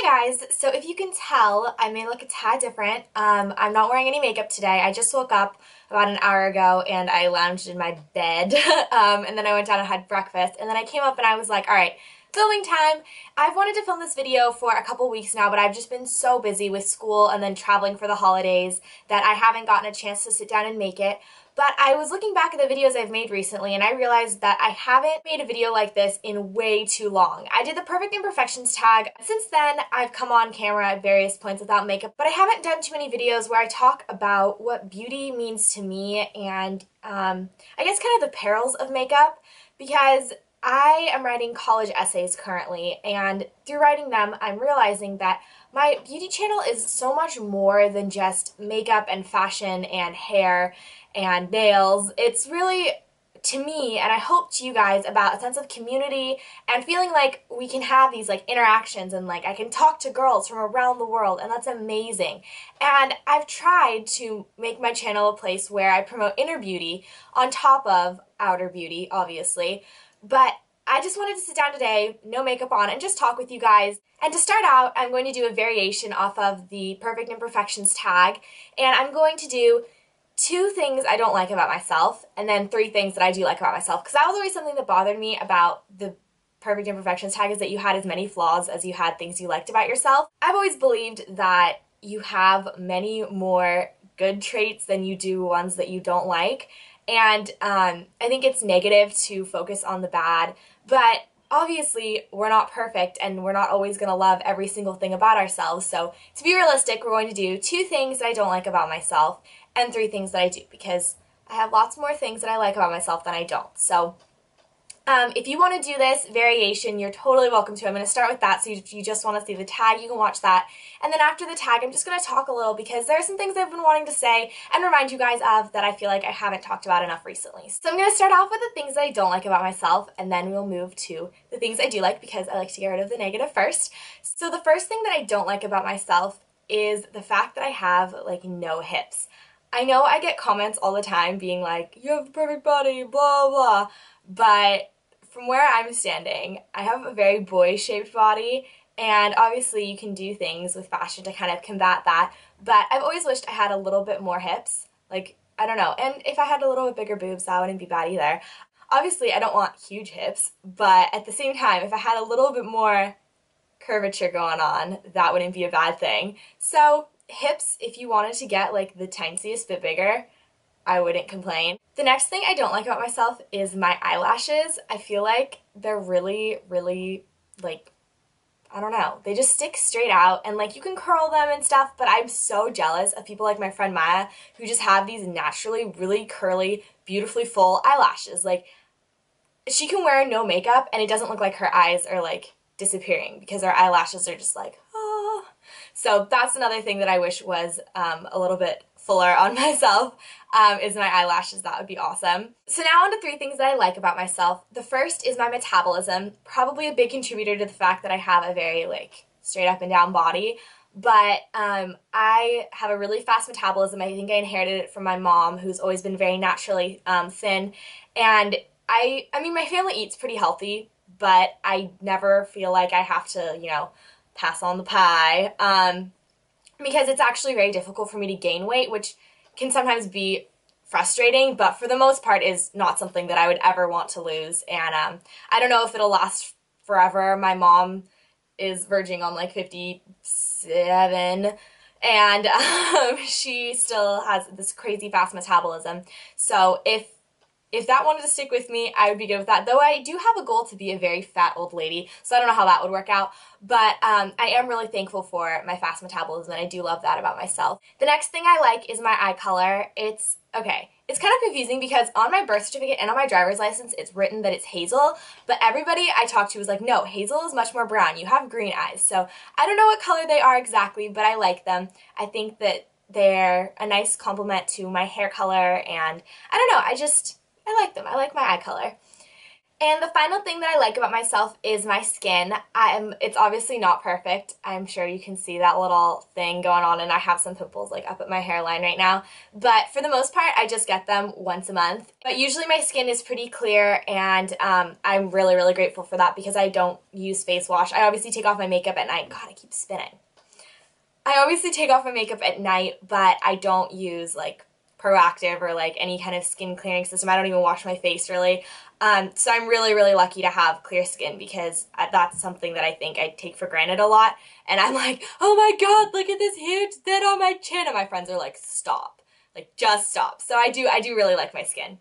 Hi guys, so if you can tell, I may look a tad different. I'm not wearing any makeup today. I just woke up about an hour ago and I lounged in my bed and then I went down and had breakfast and then I came up and I was like, alright, filming time. I've wanted to film this video for a couple weeks now, but I've just been so busy with school and then traveling for the holidays that I haven't gotten a chance to sit down and make it. But I was looking back at the videos I've made recently and I realized that I haven't made a video like this in way too long. I did the Perfect Imperfections tag. Since then, I've come on camera at various points without makeup, but I haven't done too many videos where I talk about what beauty means to me and I guess kind of the perils of makeup, because I am writing college essays currently, and through writing them, I'm realizing that my beauty channel is so much more than just makeup and fashion and hair and nails. It's really, to me, and I hope to you guys, about a sense of community and feeling like we can have these interactions and I can talk to girls from around the world, and that's amazing. And I've tried to make my channel a place where I promote inner beauty on top of outer beauty, obviously. But I just wanted to sit down today, no makeup on, and just talk with you guys. And to start out, I'm going to do a variation off of the Perfect Imperfections tag, and I'm going to do 2 things I don't like about myself, and then 3 things that I do like about myself, because that was always something that bothered me about the Perfect Imperfections tag, is that you had as many flaws as you had things you liked about yourself. I've always believed that you have many more good traits than you do ones that you don't like. And I think it's negative to focus on the bad, but obviously we're not perfect and we're not always going to love every single thing about ourselves. So to be realistic, we're going to do 2 things that I don't like about myself and 3 things that I do, because I have lots more things that I like about myself than I don't. So if you want to do this variation, you're totally welcome to. I'm going to start with that, so if you just want to see the tag, you can watch that. And then after the tag, I'm just going to talk a little, because there are some things I've been wanting to say and remind you guys of that I feel like I haven't talked about enough recently. So I'm going to start off with the things that I don't like about myself, and then we'll move to the things I do like, because I like to get rid of the negative first. So the first thing that I don't like about myself is the fact that I have no hips. I know I get comments all the time being like, you have the perfect body, blah blah, but from where I'm standing, I have a very boy-shaped body, and obviously you can do things with fashion to kind of combat that, but I've always wished I had a little bit more hips. I don't know, and if I had a little bit bigger boobs, that wouldn't be bad either. Obviously, I don't want huge hips, but at the same time, if I had a little bit more curvature going on, that wouldn't be a bad thing. So, hips, if you wanted to get the tiniest bit bigger, I wouldn't complain. The next thing I don't like about myself is my eyelashes. I feel like they're really, really, I don't know, they just stick straight out, and you can curl them and stuff, but I'm so jealous of people like my friend Maya who just have these naturally really curly, beautifully full eyelashes. She can wear no makeup and it doesn't look like her eyes are disappearing, because her eyelashes are just ah. So that's another thing that I wish was a little bit fuller on myself, is my eyelashes. That would be awesome. So now on to 3 things that I like about myself. The first is my metabolism, probably a big contributor to the fact that I have a very straight up and down body, but I have a really fast metabolism. I think I inherited it from my mom, who's always been very naturally thin, and I mean, my family eats pretty healthy, but I never feel like I have to, pass on the pie, because it's actually very difficult for me to gain weight, which can sometimes be frustrating, but for the most part is not something that I would ever want to lose. And I don't know if it'll last forever. My mom is verging on 57, and she still has this crazy fast metabolism. So if that wanted to stick with me, I would be good with that. Though I do have a goal to be a very fat old lady, so I don't know how that would work out. But I am really thankful for my fast metabolism, and I do love that about myself. The next thing I like is my eye color. It's kind of confusing, because on my birth certificate and on my driver's license, it's written that it's hazel, but everybody I talked to was like, no, hazel is much more brown. You have green eyes. So I don't know what color they are exactly, but I like them. I think that they're a nice complement to my hair color, and I don't know, I like them. I like my eye color. And the final thing that I like about myself is my skin. It's obviously not perfect. I'm sure you can see that little thing going on, and I have some pimples like up at my hairline right now. But for the most part, I just get them once a month. But usually my skin is pretty clear, and I'm really, really grateful for that because I don't use face wash. I obviously take off my makeup at night. God, I keep spinning. I obviously take off my makeup at night, but I don't use like Proactive or like any kind of skin clearing system. I don't even wash my face really. So I'm really, really lucky to have clear skin because that's something that I think I take for granted a lot. And I'm like, oh my God, look at this huge zit on my chin. And my friends are like, stop, like just stop. So I do really like my skin.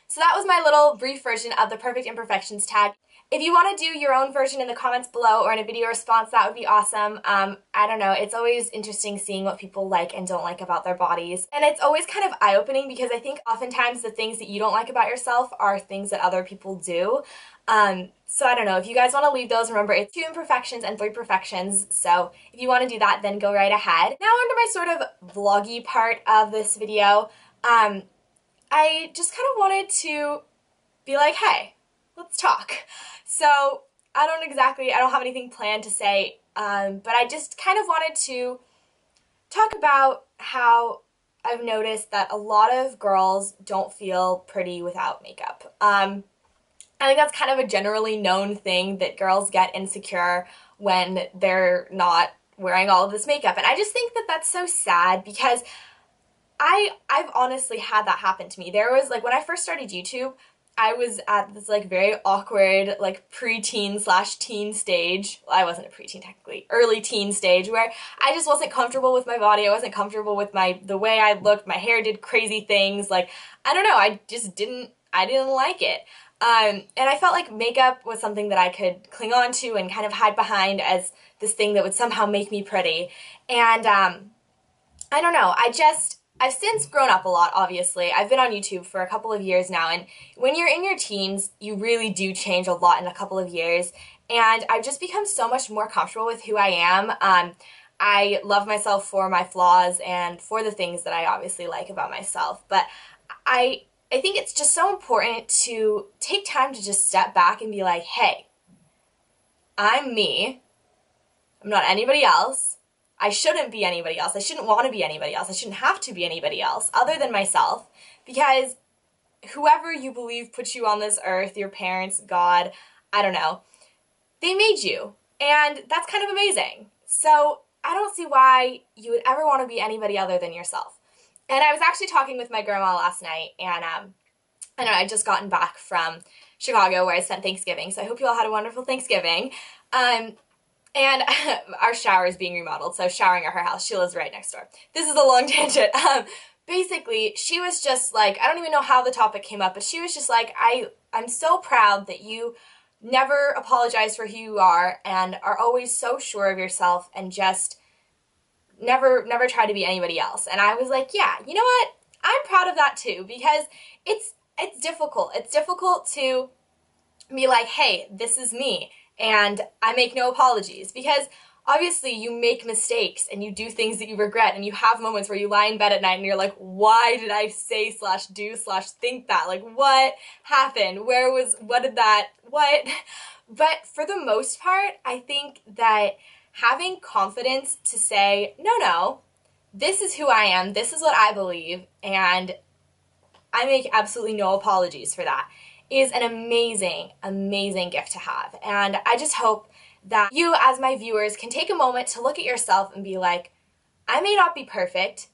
So that was my little brief version of the Perfect Imperfections tag. If you want to do your own version in the comments below or in a video response, that would be awesome. I don't know, it's always interesting seeing what people like and don't like about their bodies. And it's always kind of eye-opening because I think oftentimes the things that you don't like about yourself are things that other people do. So I don't know, if you guys want to leave those, remember it's 2 imperfections and 3 perfections. So if you want to do that, then go right ahead. Now onto my sort of vloggy part of this video. I just kind of wanted to be like, hey, let's talk. So I don't have anything planned to say, but I just kind of wanted to talk about how I've noticed that a lot of girls don't feel pretty without makeup. I think that's kind of a generally known thing that girls get insecure when they're not wearing all of this makeup. And I just think that that's so sad because I've honestly had that happen to me. There was, like, when I first started YouTube, I was at this, like, very awkward, like, preteen/teen stage. Well, I wasn't a preteen technically, early teen stage where I just wasn't comfortable with my body. I wasn't comfortable with the way I looked. My hair did crazy things. Like, I don't know, I didn't like it. And I felt like makeup was something that I could cling on to and kind of hide behind as this thing that would somehow make me pretty. And, I don't know, I've since grown up a lot, obviously. I've been on YouTube for a couple of years now, and when you're in your teens, you really do change a lot in a couple of years, and I've just become so much more comfortable with who I am. I love myself for my flaws and for the things that I obviously like about myself, but I think it's just so important to take time to just step back and be like, hey, I'm me. I'm not anybody else. I shouldn't be anybody else. I shouldn't want to be anybody else. I shouldn't have to be anybody else other than myself, because whoever you believe put you on this earth, your parents, God, I don't know, they made you, and that's kind of amazing. So I don't see why you would ever want to be anybody other than yourself. And I was actually talking with my grandma last night, and I don't know, I'd just gotten back from Chicago where I spent Thanksgiving, so I hope you all had a wonderful Thanksgiving. And our shower is being remodeled, so I was showering at her house. She lives right next door. This is a long tangent. Basically, she was just like, I don't even know how the topic came up, but she was just like, I'm so proud that you never apologize for who you are and are always so sure of yourself and just never try to be anybody else. And I was like, yeah, you know what? I'm proud of that too, because it's difficult. It's difficult to be like, hey, this is me. And I make no apologies, because obviously you make mistakes and you do things that you regret, and you have moments where you lie in bed at night and you're like, why did I say / do / think that? Like, what happened? What? But for the most part, I think that having confidence to say, no, this is who I am, this is what I believe, and I make absolutely no apologies for that, is an amazing, amazing gift to have. And I just hope that you, as my viewers, can take a moment to look at yourself and be like, I may not be perfect,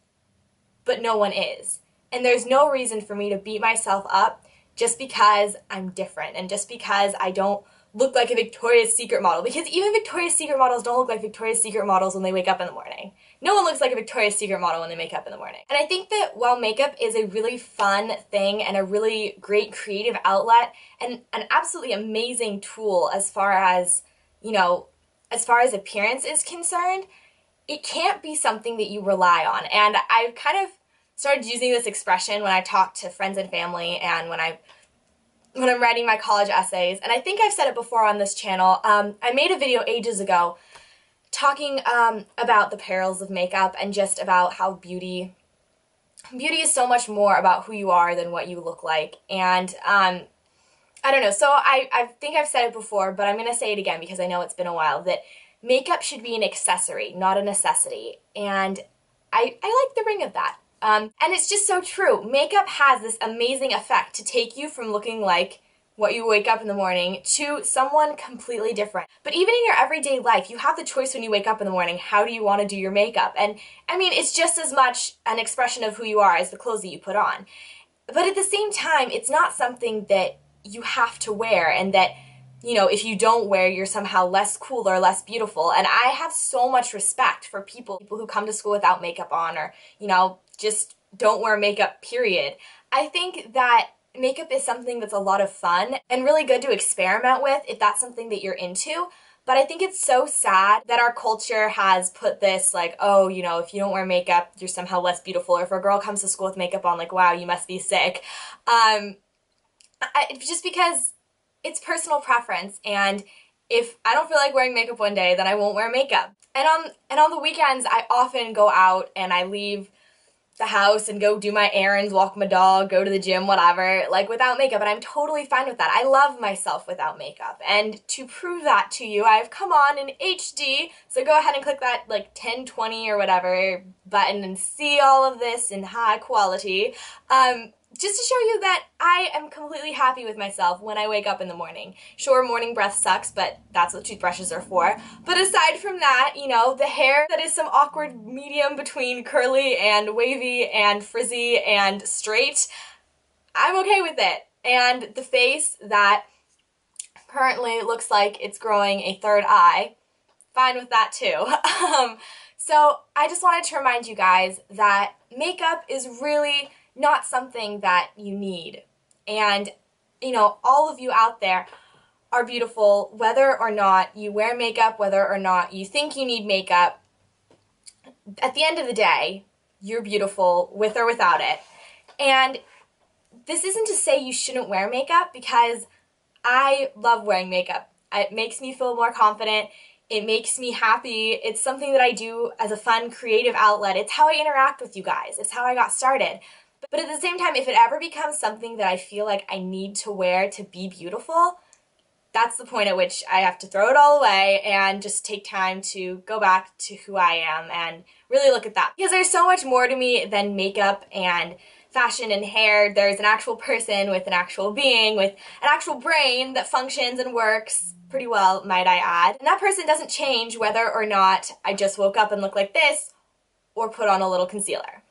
but no one is. And there's no reason for me to beat myself up just because I'm different and just because I don't look like a Victoria's Secret model, because even Victoria's Secret models don't look like Victoria's Secret models when they wake up in the morning. No one looks like a Victoria's Secret model when they wake up in the morning. And I think that while makeup is a really fun thing and a really great creative outlet and an absolutely amazing tool as far as, as far as appearance is concerned, it can't be something that you rely on. And I've kind of started using this expression when I talk to friends and family and when I'm writing my college essays, and I think I've said it before on this channel. I made a video ages ago talking about the perils of makeup and just about how beauty is so much more about who you are than what you look like. And I don't know. So I think I've said it before, but I'm going to say it again because I know it's been a while, that makeup should be an accessory, not a necessity. And I like the ring of that. And it's just so true. Makeup has this amazing effect to take you from looking like what you wake up in the morning to someone completely different. But even in your everyday life, you have the choice when you wake up in the morning, how do you want to do your makeup? And I mean, it's just as much an expression of who you are as the clothes that you put on. But at the same time, it's not something that you have to wear and that, you know, if you don't wear, you're somehow less cool or less beautiful. And I have so much respect for people who come to school without makeup on or, you know, just don't wear makeup, period. I think that makeup is something that's a lot of fun and really good to experiment with if that's something that you're into. But I think it's so sad that our culture has put this like, oh, you know, if you don't wear makeup, you're somehow less beautiful. Or if a girl comes to school with makeup on, like, wow, you must be sick. Just because it's personal preference, and if I don't feel like wearing makeup one day, then I won't wear makeup. And on the weekends, I often go out and I leave the house and go do my errands, walk my dog, go to the gym, whatever, like without makeup, and I'm totally fine with that. I love myself without makeup, and to prove that to you, I've come on in HD, so go ahead and click that like 1020 or whatever button and see all of this in high quality. Just to show you that I am completely happy with myself when I wake up in the morning. Sure, morning breath sucks, but that's what toothbrushes are for. But aside from that, you know, the hair that is some awkward medium between curly and wavy and frizzy and straight, I'm okay with it. And the face that currently looks like it's growing a third eye, fine with that too. So I just wanted to remind you guys that makeup is really not something that you need. And, you know, all of you out there are beautiful, whether or not you wear makeup, whether or not you think you need makeup. At the end of the day, you're beautiful with or without it. And this isn't to say you shouldn't wear makeup, because I love wearing makeup. It makes me feel more confident. It makes me happy. It's something that I do as a fun, creative outlet. It's how I interact with you guys. It's how I got started. But at the same time, if it ever becomes something that I feel like I need to wear to be beautiful, that's the point at which I have to throw it all away and just take time to go back to who I am and really look at that. Because there's so much more to me than makeup and fashion and hair. There's an actual person with an actual being, with an actual brain that functions and works pretty well, might I add. And that person doesn't change whether or not I just woke up and look like this or put on a little concealer.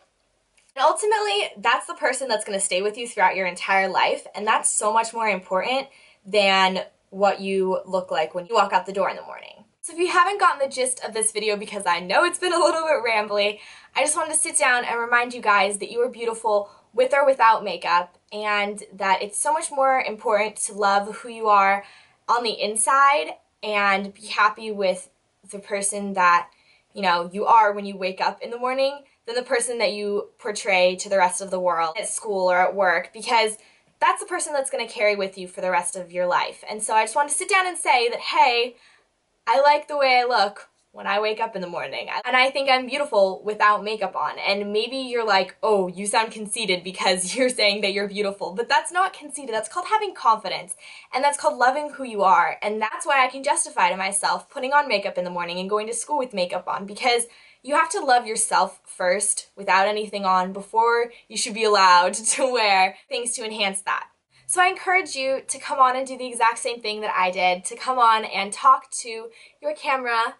And ultimately, that's the person that's going to stay with you throughout your entire life, and that's so much more important than what you look like when you walk out the door in the morning. So if you haven't gotten the gist of this video, because I know it's been a little bit rambly, I just wanted to sit down and remind you guys that you are beautiful with or without makeup, and that it's so much more important to love who you are on the inside and be happy with the person that, you know, you are when you wake up in the morning than the person that you portray to the rest of the world at school or at work, because that's the person that's going to carry with you for the rest of your life. And so I just wanted to sit down and say that, hey, I like the way I look when I wake up in the morning, and I think I'm beautiful without makeup on. And maybe you're like, oh, you sound conceited because you're saying that you're beautiful, but that's not conceited. That's called having confidence, and that's called loving who you are. And that's why I can justify to myself putting on makeup in the morning and going to school with makeup on, because you have to love yourself first without anything on before you should be allowed to wear things to enhance that. So I encourage you to come on and do the exact same thing that I did, to come on and talk to your camera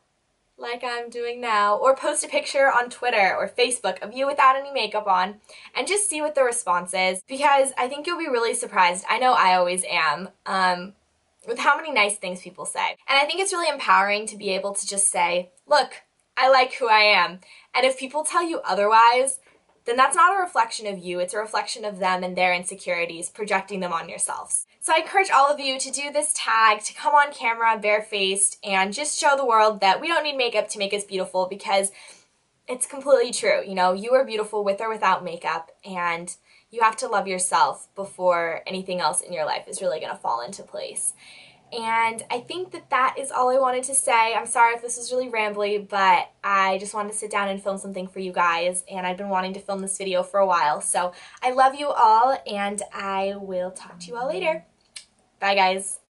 like I'm doing now, or post a picture on Twitter or Facebook of you without any makeup on, and just see what the response is, because I think you'll be really surprised. I know I always am, with how many nice things people say. And I think it's really empowering to be able to just say, look, I like who I am. And if people tell you otherwise, then that's not a reflection of you, it's a reflection of them and their insecurities, projecting them on yourselves. So I encourage all of you to do this tag, to come on camera barefaced and just show the world that we don't need makeup to make us beautiful, because it's completely true. You know, you are beautiful with or without makeup, and you have to love yourself before anything else in your life is really going to fall into place. And I think that that is all I wanted to say. I'm sorry if this was really rambly, but I just wanted to sit down and film something for you guys, and I've been wanting to film this video for a while. So I love you all, and I will talk to you all later. Bye, guys.